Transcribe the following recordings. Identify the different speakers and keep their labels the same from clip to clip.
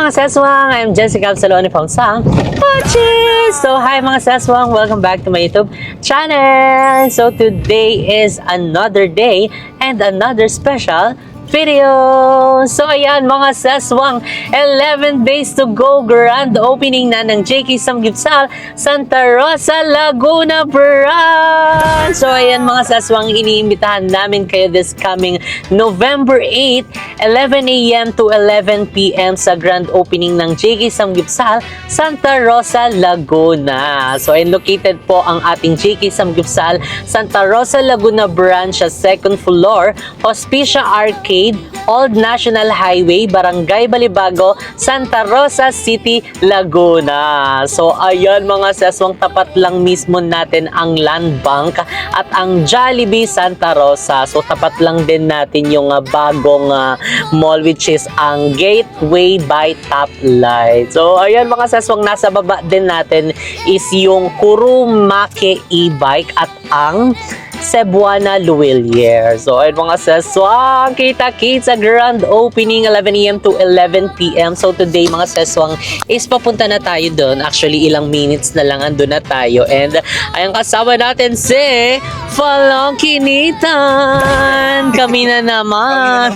Speaker 1: mga seswang! I'm Jessica Absaloni from Sang Pachis! So hi mga seswang! Welcome back to my YouTube channel! So today is another day and another special video! So ayan mga seswang, 11 days to go, grand opening na ng JK Samgyeopsal Santa Rosa Laguna Branch! So ayan mga seswang, iniimbitahan namin kayo this coming November 8, 11 a.m. to 11 p.m. sa grand opening ng JK Samgyeopsal Santa Rosa Laguna. So ayan, located po ang ating JK Samgyeopsal Santa Rosa Laguna Branch sa second floor, Hospicia Arcade, Old National Highway, Barangay Balibago, Santa Rosa City, Laguna. So ayan mga seswang, tapat lang mismo natin ang Land Bank at ang Jollibee Santa Rosa. So tapat lang din natin yung bagong mall, which is ang Gateway by Toplight. So ayan mga seswang, nasa baba din natin is yung Kurumake e-bike at ang Cebuana Luwilier. So ayun mga seswang, kita-kits sa grand opening 11 a.m. to 11 p.m. So today mga seswang is papunta na tayo doon. Actually ilang minutes na lang andun na tayo. And ayun, kasama natin si Falongkinitan. Kami na naman.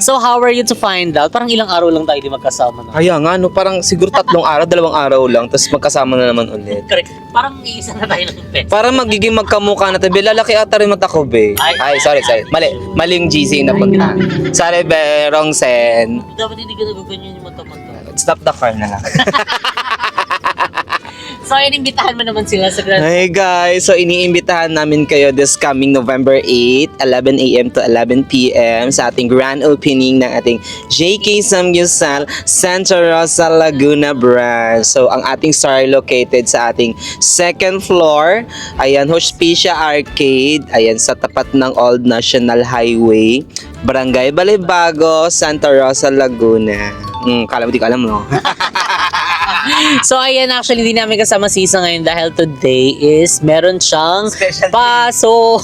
Speaker 1: So how are you to find out? Parang ilang araw lang tayo di magkasama na.
Speaker 2: Kaya nga, no, parang siguro 3 araw, 2 araw lang, tapos magkasama na naman ulit.
Speaker 1: Correct. Parang iisa na tayo ng pet.
Speaker 2: Para magiging magkamukha natin. Lalaki ata rin mata ko, be. Ay, sorry. Maling GC na punta. Sorry, be, wrong sen.
Speaker 1: Dapat hindi ka nagaganyan yung mata-mata.
Speaker 2: Stop the car na lang.
Speaker 1: So, inimbitahan mo naman sila sa grand.
Speaker 2: Hey guys, so iniimbitahan namin kayo this coming November 8, 11 a.m. to 11 p.m. sa ating grand opening ng ating JK Samgyeopsal Santa Rosa Laguna Branch. So, ang ating store located sa ating second floor. Ayan, Hospicia Arcade. Ayan, sa tapat ng Old National Highway. Barangay Balibago, Santa Rosa, Laguna. Kala mo, di ko alam, no?
Speaker 1: So, ayan, actually, di namin kasama si Isa ngayon dahil today is meron siyang
Speaker 2: Special day.
Speaker 1: paso.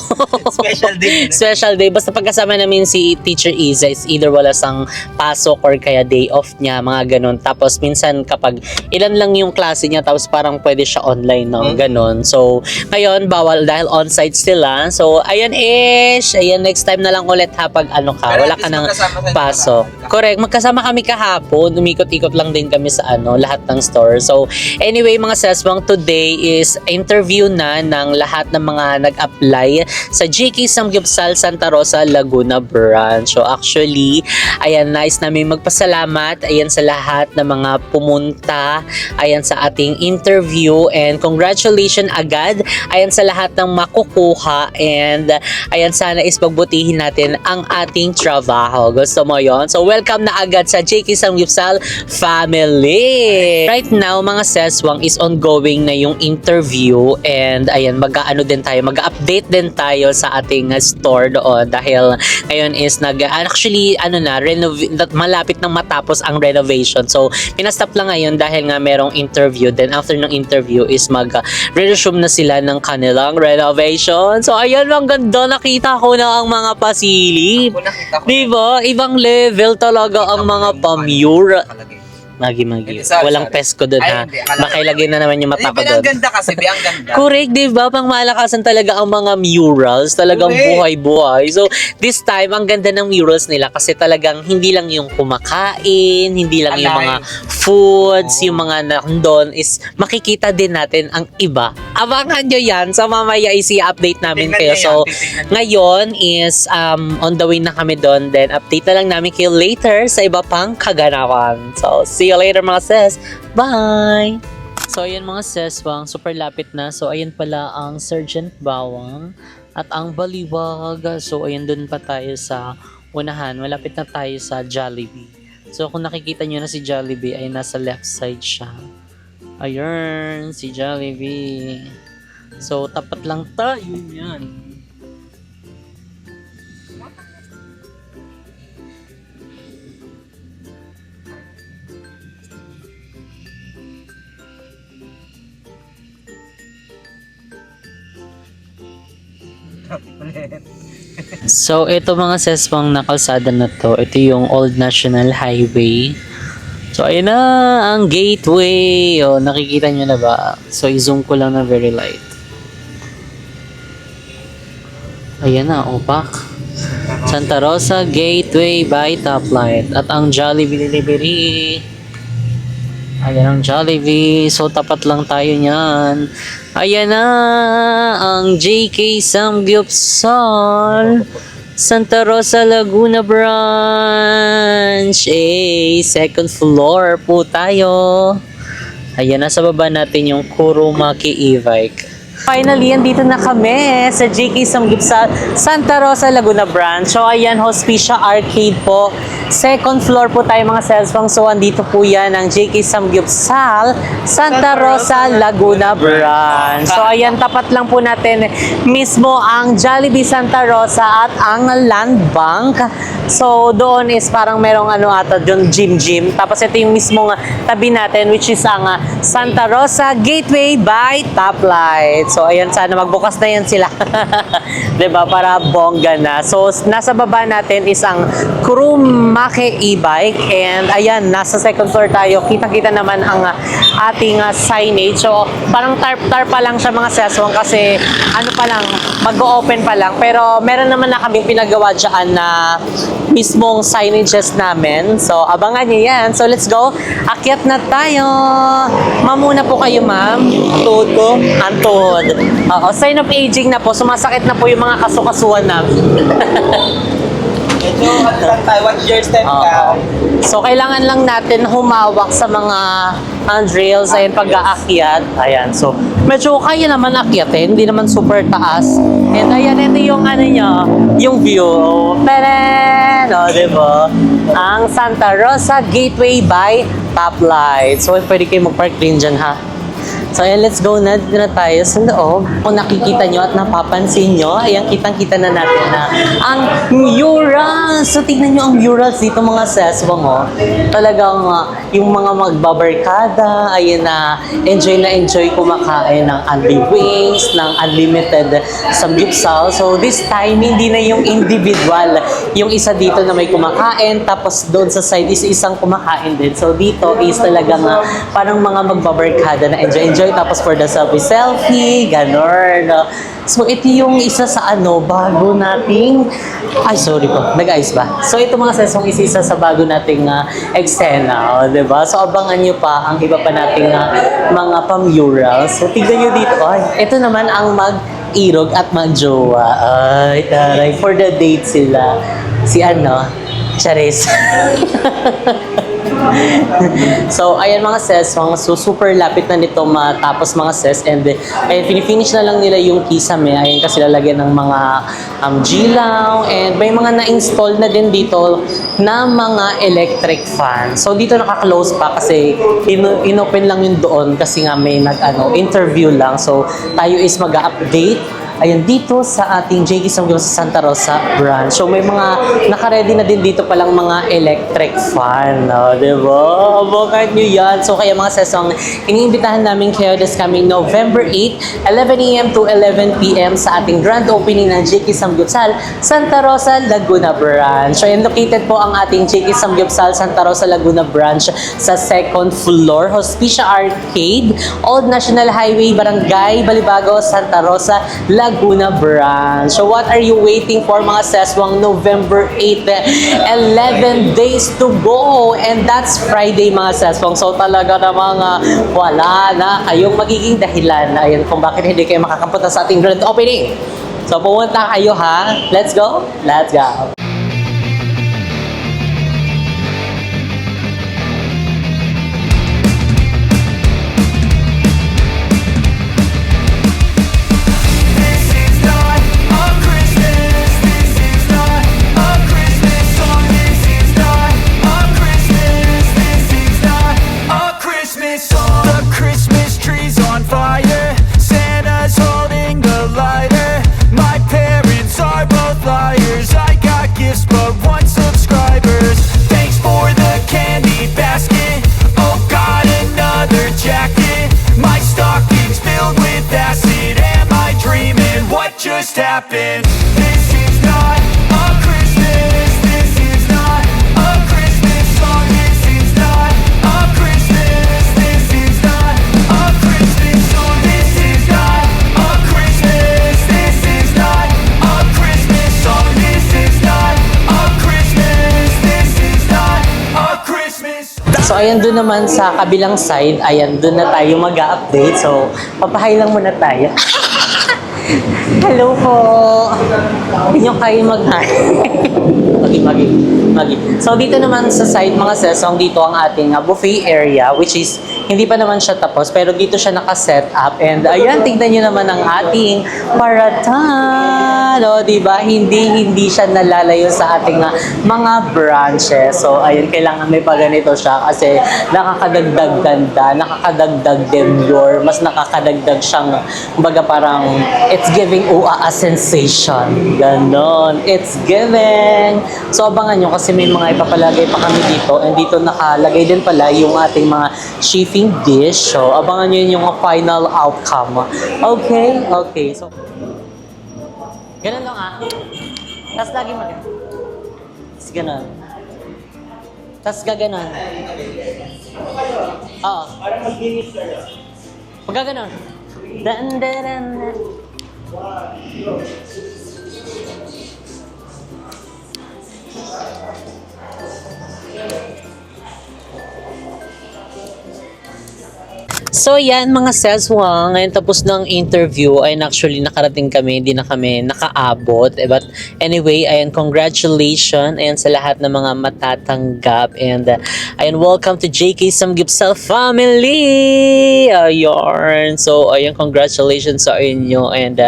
Speaker 2: Special day.
Speaker 1: Special day. Basta pagkasama namin si Teacher Isa is either wala sang pasok or kaya day off niya, mga ganun. Tapos, minsan kapag ilan lang yung klase niya, tapos parang pwede siya online, no? Ganun. So, ngayon, bawal dahil on-site sila. So, ayan ish. Ayan, next time na lang ulit ha, pag ano ka,
Speaker 2: Pero
Speaker 1: wala
Speaker 2: at least
Speaker 1: ka ng
Speaker 2: magkasama tayo
Speaker 1: pasok.
Speaker 2: sa
Speaker 1: Correct. Magkasama kami kahapon. Umikot-ikot lang din kami sa ano, lahat ng store. So, anyway, mga seswang, today is interview na ng lahat ng mga nag-apply sa JK Samgyeopsal Santa Rosa Laguna Branch. So, actually, ayan, nice namin magpasalamat, ayan, sa lahat ng mga pumunta, ayan, sa ating interview, and congratulations agad, ayan, sa lahat ng makukuha, and ayan, sana is pagbutihin natin ang ating trabaho. Gusto mo yon? So, welcome na agad sa JK Samgyeopsal family. Right now, mga seswang, is ongoing na yung interview, and ayan, mag-ano din tayo, mag-update din tayo sa ating store doon dahil ngayon is actually ano na, malapit nang matapos ang renovation. So, pinastop lang ngayon dahil nga merong interview. Then after ng interview is mag-resume na sila ng kanilang renovation. So, ayan, ang ganda, nakita ko na ang mga pasilip. Diba? Ibang level talaga ang mga pamura. Magi. Walang pesko doon ha. Makailagay na naman yung mata ko doon.
Speaker 2: Ang ganda kasi, ang ganda.
Speaker 1: Correct, di ba? Pang malakasan talaga ang mga murals. Talagang buhay-buhay. So, this time, ang ganda ng murals nila kasi talagang hindi lang yung kumakain, hindi lang yung mga foods, yung mga nandun is makikita din natin ang iba. Abangan nyo yan. So, mamaya isi-update namin kayo. So, ngayon is on the way na kami doon. Then, update na lang namin kayo later sa iba pang kaganapan. So, see you later mga sis. Bye! So, ayan mga seswang, super lapit na. So, ayan pala ang Sergeant Bawang at ang Baliwag. So, ayan dun pa tayo sa unahan. Malapit na tayo sa Jollibee. So, kung nakikita nyo na si Jollibee ay nasa left side siya. Ayun, si Jollibee. So, tapat lang tayo yan. So, ito mga seswang na kalsada na to, ito yung Old National Highway. So, ayun na ang gateway. O, nakikita nyo na ba? So, i-zoom ko lang na very light. Ayan na, opak. Santa Rosa Gateway by Toplight. At ang Jollibee Delivery. Ayan ang Jollibee. So, tapat lang tayo niyan. Ayan na ang JK Samgyupsal. Santa Rosa Laguna Branch. Second floor po tayo. Ayan, nasa baba natin yung Kurumaki e-bike. Finally, andito na kami sa JK Samgyupsal, Santa Rosa Laguna Branch. So, ayan, Hospicia Arcade po. Second floor po tayo mga selswang. So, andito po yan ang JK Samgyupsal, Santa Rosa Laguna Branch. So, ayan, tapat lang po natin mismo ang Jollibee Santa Rosa at ang Land Bank. So, doon is parang merong ata doon gym. Tapos, ito yung mismong tabi natin, which is ang Santa Rosa Gateway by Toplight. So, ayan, sana magbukas na yan sila. Diba? Para bongga na. So, nasa baba natin is ang Kurumaki e-bike. And, ayan, nasa second floor tayo. Kita-kita naman ang ating signage. So, parang tarp pa lang siya mga seswang kasi pa lang, mag-open pa lang. Pero, meron naman na kaming pinagawa dyan na mismong signages namin. So, abangan nyo yan. So, let's go. Akyat na tayo. Mamuna po kayo, ma'am. Tuhod ko. Ang tuhod. Oo, sign of aging na po. Sumasakit na po yung mga kasukasuan namin.
Speaker 2: Medyo lang tayo, watch your step ka.
Speaker 1: So, kailangan lang natin humawak sa mga handrails ayun pag-aakyat. Ayan, so, medyo kaya naman akyatin. Hindi naman super taas. And ayan, ito yung niya, yung view. Tadaan! O, diba? Ang Santa Rosa Gateway by Toplight. So, pwede kayo mag-park din dyan, ha? So, ayan, let's go na tayo sa loob. Kung nakikita nyo at napapansin nyo, ayan, kitang-kita na natin na ang murals. So, tignan nyo ang murals dito mga seswang, oh. Talagang yung mga magbabarkada, ayan na enjoy kumakain ng unli wings, ng unlimited samgyupsal. So, this time, hindi na yung individual. Yung isa dito na may kumakain, tapos doon sa side is isang kumakain din. So, dito is talagang parang mga magbabarkada na enjoy. Tapos for the selfie, ganon. So, ito yung isa sa bago nating, nag-ayos ba? So, ito mga sesong isa sa bago nating eksena, diba? So, abangan nyo pa ang iba pa nating mga pamurals. So, tignan nyo dito, ito naman ang mag-irog at mag-jowa. Ay, taray, for the date sila. Si Charis. So, ayan mga ses, so super lapit na nito matapos mga ses and finish na lang nila yung kisame. Ayan kasi lalagyan ng mga gilaw and may mga na-install na din dito na mga electric fan. So, dito naka-close pa kasi inopen lang yung doon kasi nga may interview lang. So, tayo is mag-update. Ayan, dito sa ating JK Samgyupsal sa Santa Rosa branch. So, may mga naka-ready na din dito palang mga electric fan. Diba? Abangan nyo yan. So, kaya mga sesong, iniimbitahan namin kayo this coming November 8, 11 a.m. to 11 p.m. sa ating grand opening ng JK Samgyupsal Santa Rosa Laguna branch. So, ayan, located po ang ating JK Samgyupsal Santa Rosa Laguna branch sa second floor, Hospicia Arcade, Old National Highway, Barangay Balibago, Santa Rosa, Laguna branch. So what are you waiting for mga seswang? November 8, 11 days to go. And that's Friday mga seswang. So talaga namang wala na kayong magiging dahilan. Ayun kung bakit hindi kayo makakapunta sa ating grand opening. So pumunta kayo ha. Let's go. Let's go.
Speaker 3: Just happened. This is not a Christmas. This is not a Christmas song. This is not a
Speaker 1: So, ayan doon naman sa kabilang side, ayan doon na tayo mag-update. So, papahay lang muna tayo. Hello po! Hindi nyo kayo mag-hi. Magi. So, dito naman sa side, mga sesong, dito ang ating buffet area, which is, hindi pa naman siya tapos, pero dito siya naka-set up. And, ayan, tignan nyo naman ang ating paratan. O, diba? Hindi siya nalalayo sa ating mga branches. So, ayun, kailangan may paganito siya kasi nakakadagdag ganda, nakakadagdag demure, mas nakakadagdag siyang, kumbaga parang, it's giving a sensation. Ganon. It's giving. So, abangan nyo kasi may mga ipapalagay pa kami dito. And dito nakalagay din pala yung ating mga chefing dish. So, abangan nyo yung final outcome. Okay? Okay. So, ganun lang Tapos lagi mag Tapos ganun. Tapos gaganon. Oo. Pagka ganun. Dan. So yan mga seswang, ngayon tapos ng interview, ayun actually nakarating kami, hindi na kami nakaabot. But anyway, ayun congratulations ayun sa lahat ng mga matatanggap. And ayun, welcome to JK Samgyeopsal family! Ayun, so ayun congratulations sa inyo and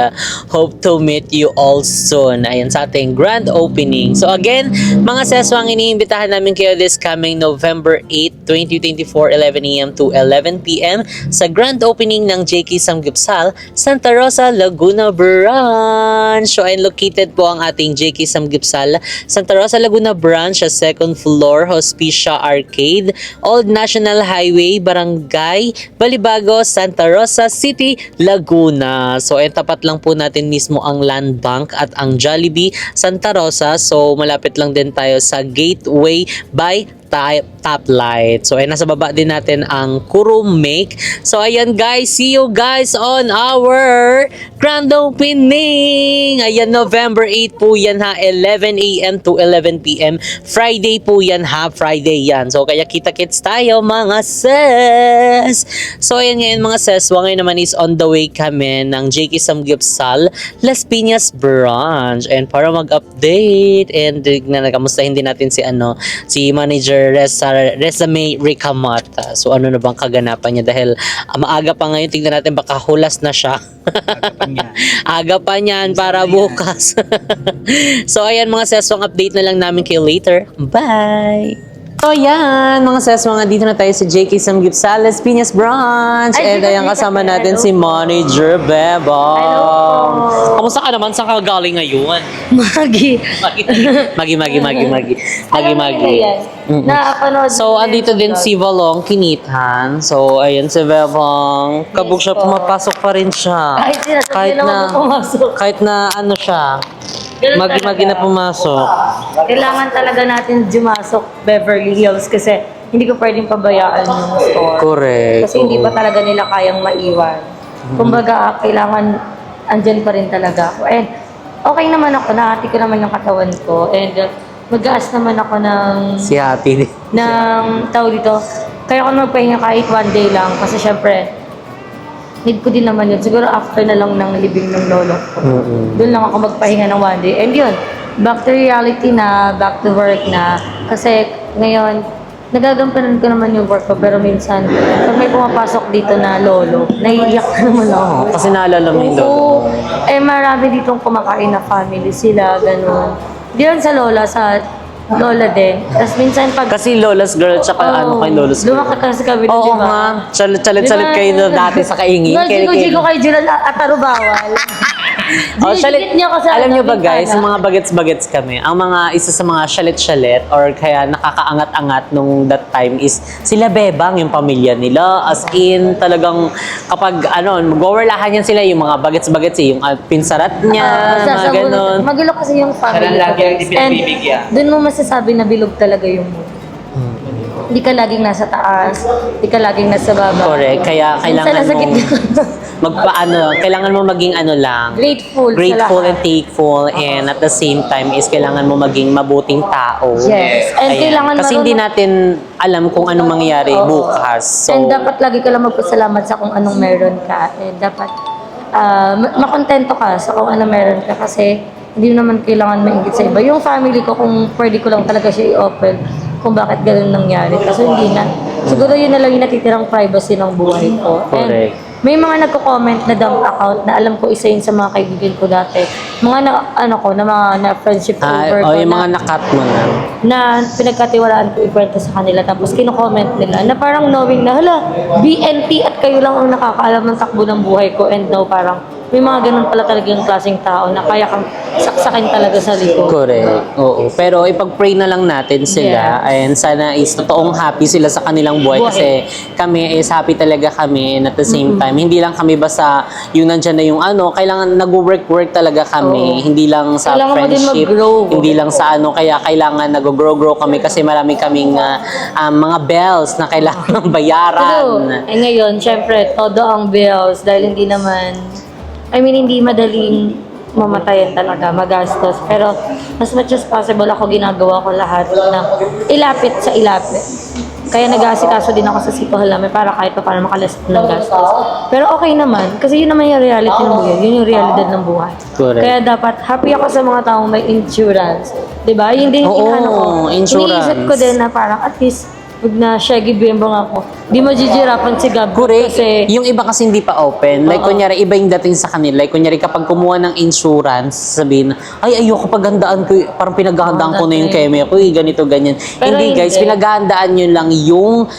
Speaker 1: hope to meet you all soon. Ayun sa ating grand opening. So again, mga seswang, iniimbitahan namin kayo this coming November 8, 2024, 11 a.m. to 11 p.m. sa grand opening ng JK Samgyeopsal, Santa Rosa, Laguna Branch. So, ayun, located po ang ating JK Samgyeopsal, Santa Rosa, Laguna Branch, sa second floor, Hospicia Arcade, Old National Highway, Barangay Balibago, Santa Rosa City, Laguna. So, ayun, tapat lang po natin mismo ang Land Bank at ang Jollibee Santa Rosa. So, malapit lang din tayo sa Gateway by Top Light. So, ay nasa baba din natin ang Kurum Make. So, ayan guys, see you guys on our grand opening. Ayan, November 8 po yan ha, 11 a.m. to 11 p.m. Friday po yan ha, Friday yan. So, kaya kita-kits tayo mga ses. So, ayan ngayon mga ses, ngayon naman is on the way kami ng JK Samgyeopsal Las Piñas Branch. And para mag-update and nakamustahin din natin si Manager Reza May Ricamata. So ano na bang kaganapan niya dahil maaga pa ngayon, tingnan natin baka hulas na siya. Aga pa niyan para bukas. So ayan mga seswang, update na lang namin kayo later. Bye! So yan, mga ses, dito na tayo sa JK Samgyeopsal Las Piñas Branch. And ayan, kasama natin si Manager Bebang.
Speaker 4: Hello.
Speaker 1: Kamusta ka naman? Saan ka galing ngayon?
Speaker 4: Magi.
Speaker 1: Magi.
Speaker 4: Alam mo nila yan. Nakapanood.
Speaker 1: So, andito din si Valong Kinithan. So, ayan si Bebang. Kabog siya, pumapasok pa rin siya.
Speaker 4: Kahit na pumasok.
Speaker 1: Kahit na ano siya,
Speaker 4: Ganun
Speaker 1: magi na
Speaker 4: talaga.
Speaker 1: pumasok.
Speaker 4: Kailangan talaga natin jumasok Beverly Hills kasi hindi ko pwedeng pabayaan yung store.
Speaker 1: Correct.
Speaker 4: Kasi hindi pa talaga nila kayang maiwan. Kumbaga, kailangan andyan pa rin talaga ako. And okay naman ako, nahati ko naman yung katawan ko. And mag-aas naman ako
Speaker 1: Si Ate.
Speaker 4: ng tawag dito. Kaya ako magpahinga kahit one day lang kasi syempre, need ko din naman yun. Siguro after na lang ng libing ng lolo ko. Doon lang ako magpahinga ng one day. And yun, back to reality na, back to work na. Kasi ngayon, nagagampanan ko naman yung work ko. Pero minsan, pag may pumapasok dito na lolo, naiiyak ka naman ako.
Speaker 1: Kasi naalala mo yung lolo.
Speaker 4: Oo. Eh, marami ditong kumakain na family sila, ganun. Di lang sa lola, sa lola din. Tapos minsan pag...
Speaker 1: Kasi Lola's Girl, tsaka ano kay Lola's Girl.
Speaker 4: Lumaki kasi kami doon,
Speaker 1: Oo
Speaker 4: di ba?
Speaker 1: nga. Chalit-chalit kayo na dati sa kaingin.
Speaker 4: Nagsigo kay Julan at Arubawal. Dinidikit niya kasi
Speaker 1: alam niyo ba
Speaker 4: ang
Speaker 1: guys,
Speaker 4: bintana.
Speaker 1: yung mga bagets-bagets kami, ang mga isa sa mga shalit-shalit or kaya nakakaangat-angat nung that time is sila Bebang, yung pamilya nila. As in, talagang kapag mag-overlahan yan sila, yung mga bagets-bagets, yung pinsarat niya, mga ganon.
Speaker 4: Magulo kasi yung family. And dun mo masasabi na bilog talaga yung mood. Hindi ka laging nasa taas, hindi ka laging nasa baba.
Speaker 1: Correct. Kaya kailangan
Speaker 4: Minsan nasa
Speaker 1: mong
Speaker 4: gitna.
Speaker 1: kailangan mo maging ano lang,
Speaker 4: Grateful sa
Speaker 1: and
Speaker 4: lahat.
Speaker 1: thankful, and at the same time is kailangan mo maging mabuting tao.
Speaker 4: Yes. And kailangan
Speaker 1: Kasi hindi natin alam kung anong mangyayari bukas. So,
Speaker 4: And dapat lagi ka lang magpasalamat sa kung anong meron ka. And dapat makontento ka sa kung anong meron ka kasi hindi naman kailangan maingit sa iba. Yung family ko, kung pwede ko lang talaga siya i-open kung bakit ganun nangyari. Kasi hindi na. Siguro yun na lang yung natitirang privacy ng buhay ko.
Speaker 1: Correct.
Speaker 4: And may mga nagko-comment na dump account na alam ko isa yun sa mga kaibigan ko dati. Mga na friendship over ko
Speaker 1: yung mga nakat mo
Speaker 4: na pinagkatiwalaan ko ikwento sa kanila tapos kino-comment nila na parang knowing na hala, BNT at kayo lang ang nakakaalam ng takbo ng buhay ko and now parang may mga ganun pala talagang klaseng tao na kaya kang saksakin talaga sa likod.
Speaker 1: Correct. Oo. Pero ipag-pray na lang natin sila.
Speaker 4: Yes.
Speaker 1: And sana is totoong happy sila sa kanilang buhay. Kasi kami is happy talaga kami. And at the same time, hindi lang kami basta yung nandyan na yung kailangan nag-work talaga kami.
Speaker 4: Oo.
Speaker 1: Hindi lang sa
Speaker 4: Kailangan mo din
Speaker 1: friendship.
Speaker 4: mag-grow.
Speaker 1: Hindi lang sa kaya kailangan nag-grow kami kasi marami kaming mga bells na kailangan bayaran.
Speaker 4: Pero, ngayon, syempre, todo ang bills dahil hindi naman, hindi madaling mamatayan talaga, magastos. Pero, as much as possible, ako ginagawa ko lahat na ilapit sa ilapit. Kaya nag-aasikaso din ako sa sitwasyon namin para kahit pa paano makalasap ng gastos. Pero okay naman, kasi yun naman yung reality ng buhay. Yun yung realidad ng buhay.
Speaker 1: Correct.
Speaker 4: Kaya dapat happy ako sa mga taong may insurance. Diba? Yun din yung inaano ko.
Speaker 1: Insurance.
Speaker 4: Iniisip ko din na parang at least, pag na shaggy bembang ako, di majijirapan si Gab.
Speaker 1: Correct.
Speaker 4: Kasi,
Speaker 1: Yung iba kasi hindi pa open. Like, kunyari, iba yung dating sa kanila. Like, kunyari, kapag kumuha ng insurance, sabihin, ay, ayoko paghandaan ko, parang pinaghahandaan ko na yung keme ko, ganito, ganyan.
Speaker 4: Pero
Speaker 1: Hindi, guys,
Speaker 4: hindi.
Speaker 1: pinaghahandaan nyo lang yung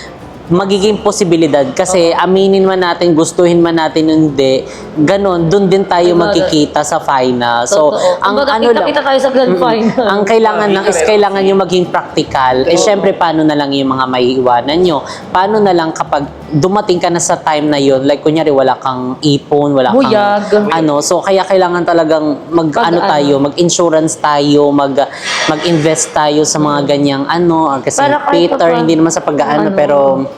Speaker 1: magiging posibilidad kasi aminin man natin, gustuhin man natin hindi, ganon, dun din tayo magkikita sa final. So,
Speaker 4: totoo.
Speaker 1: ang
Speaker 4: Kumbaga,
Speaker 1: ano lang,
Speaker 4: kita tayo sa grand final.
Speaker 1: ang kailangan lang is kailangan yung maging practical. Eh, syempre, paano na lang yung mga maiiwanan nyo? Paano na lang kapag dumating ka na sa time na yun, like, kunyari, wala kang ipon, wala
Speaker 4: Buyag.
Speaker 1: kang, so, kaya kailangan talagang mag-insurance tayo, mag-invest tayo sa mga ganyang kasi
Speaker 4: Para kahit
Speaker 1: Peter,
Speaker 4: pa-
Speaker 1: hindi naman sa pag-aano, pero,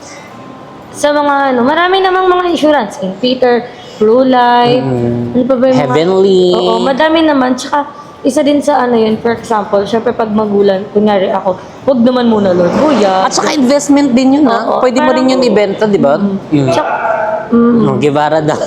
Speaker 4: sa mga marami namang mga insurance. King Peter, Blue Life, ano pa ba yung mga...
Speaker 1: Heavenly.
Speaker 4: Oo, madami naman. Tsaka, isa din sa yun, for example, syempre pag magulan, kunyari ako, huwag naman muna Lord,
Speaker 1: at saka investment din yun,
Speaker 4: Oo,
Speaker 1: Pwede mo
Speaker 4: parang-
Speaker 1: rin yun ibenta, di ba?
Speaker 4: Tsaka,
Speaker 1: Gibara daw.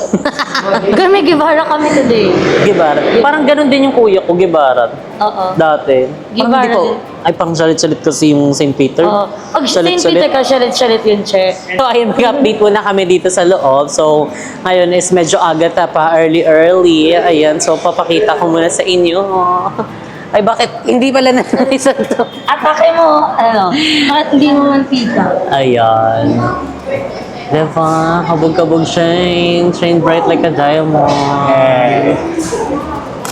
Speaker 4: may gibara kami today.
Speaker 1: Gibara. Parang ganun din yung kuya ko, Gibara.
Speaker 4: Oo.
Speaker 1: Dati. Parang
Speaker 4: Gibara
Speaker 1: hindi ko,
Speaker 4: din.
Speaker 1: ay parang salit-salit kasi yung St. Peter.
Speaker 4: Oo. Pag St. Peter ka, shalit-shalit yun, che.
Speaker 1: So, ayun, mag-update muna kami dito sa loob. So, ngayon is medyo agad pa, early. Ayan, so papakita ko muna sa inyo. Ay, bakit? Hindi pala nanalisan to.
Speaker 4: Atake mo, bakit hindi mo mantika?
Speaker 1: Ayan. Diba? Kabog-kabog shine bright like a diamond.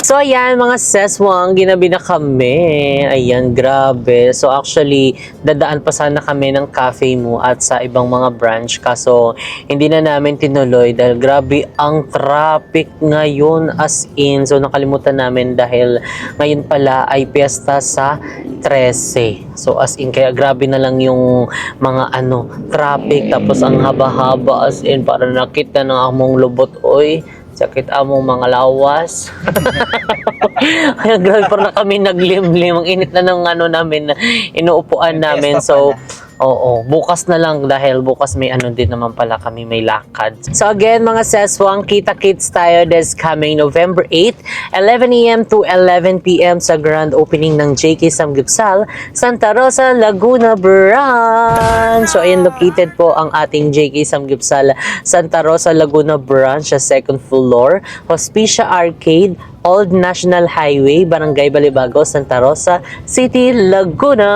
Speaker 1: So, ayan, mga seswang, ginabi na kami. Ayan, grabe. So, actually, dadaan pa sana kami ng cafe mo at sa ibang mga branch. Kaso, hindi na namin tinuloy dahil grabe ang traffic ngayon as in. So, nakalimutan namin dahil ngayon pala ay piyesta sa 13. So, as in, kaya grabe na lang yung mga traffic. Tapos, ang haba-haba as in, para nakita ng among lubot. Oy, sakit among mga lawas. Kaya grabe parang kami naglimlim. Ang init na ng namin, inuupuan namin. So, oo, bukas na lang dahil bukas may din naman pala kami, may lakad. So again, mga seswang, kita-kits tayo this coming November 8, 11 a.m. to 11 p.m. sa grand opening ng JK Samgyeopsal, Santa Rosa, Laguna Branch. So ayan, located po ang ating JK Samgyeopsal, Santa Rosa, Laguna Branch sa second floor, Hospicia Arcade, Old National Highway, Barangay Balibago, Santa Rosa City, Laguna.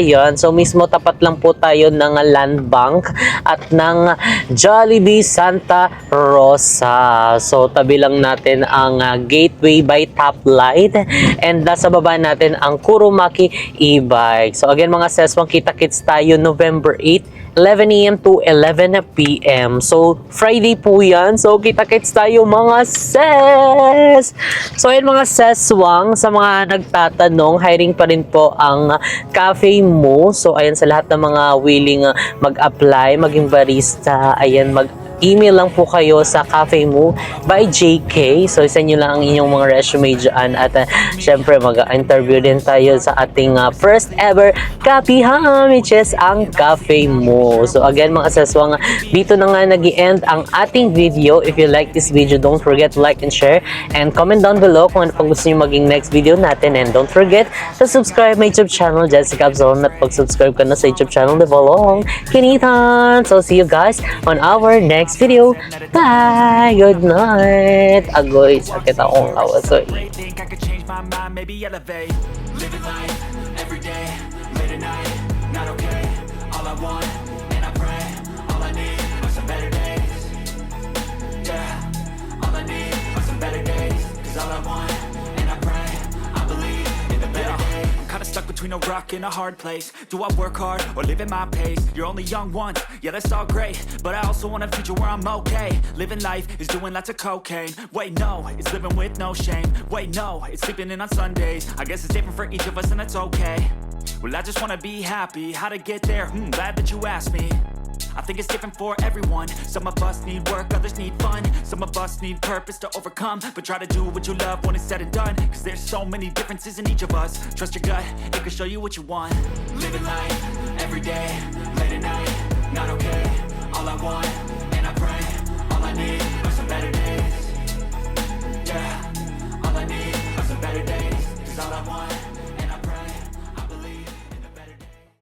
Speaker 1: Yan. So, mismo tapat lang po tayo ng Land Bank at ng Jollibee Santa Rosa. So, tabi lang natin ang Gateway by Toplight and nasa baba natin ang Kurumaki e-bike. So, again, mga seswang, kita-kits tayo November 8, 11 a.m. to 11 p.m. So, Friday po yan. So, kita-kits tayo mga ses! So, ayun mga seswang, sa mga nagtatanong, hiring pa rin po ang cafe mo. So, ayan sa lahat ng mga willing mag-apply, maging barista, ayan, email lang po kayo sa Cafe Mo by JK. So, send nyo lang ang inyong mga resume dyan. At syempre, mag-interview din tayo sa ating first ever kapihan, which is ang Cafe Mo. So, again, mga saswang, dito na nga nag-i-end ang ating video. If you like this video, don't forget to like and share. And comment down below kung ano pang gusto nyo maging next video natin. And don't forget to subscribe my YouTube channel, Jessica Absalon. At pag-subscribe ka na sa YouTube channel, Devolong Kinitan. So, see you guys on our next video. Bye! Good night! Agoy, sakit akong kawasoy.
Speaker 3: Think I could change my mind, maybe elevate. Living life every day, late at night, not okay. All I want, and I pray, all I need are some better days. Yeah, all I need are some better days. 'Cause all I want, and I pray, I believe in the better days. I'm kinda stuck between a rock and a hard place. Do I work hard or live at my pace? You're only young once, yeah, that's all great, but I also want a future where I'm okay. Living life is doing lots of cocaine. Wait, no, it's living with no shame. Wait, no, it's sleeping in on Sundays. I guess it's different for each of us and that's okay. Well, I just wanna be happy. How to get there? Glad that you asked me. I think it's different for everyone. Some of us need work, others need fun. Some of us need purpose to overcome. But try to do what you love when it's said and done. 'Cause there's so many differences in each of us. Trust your gut, it can show you what you want. Living life every day, late at night, not okay.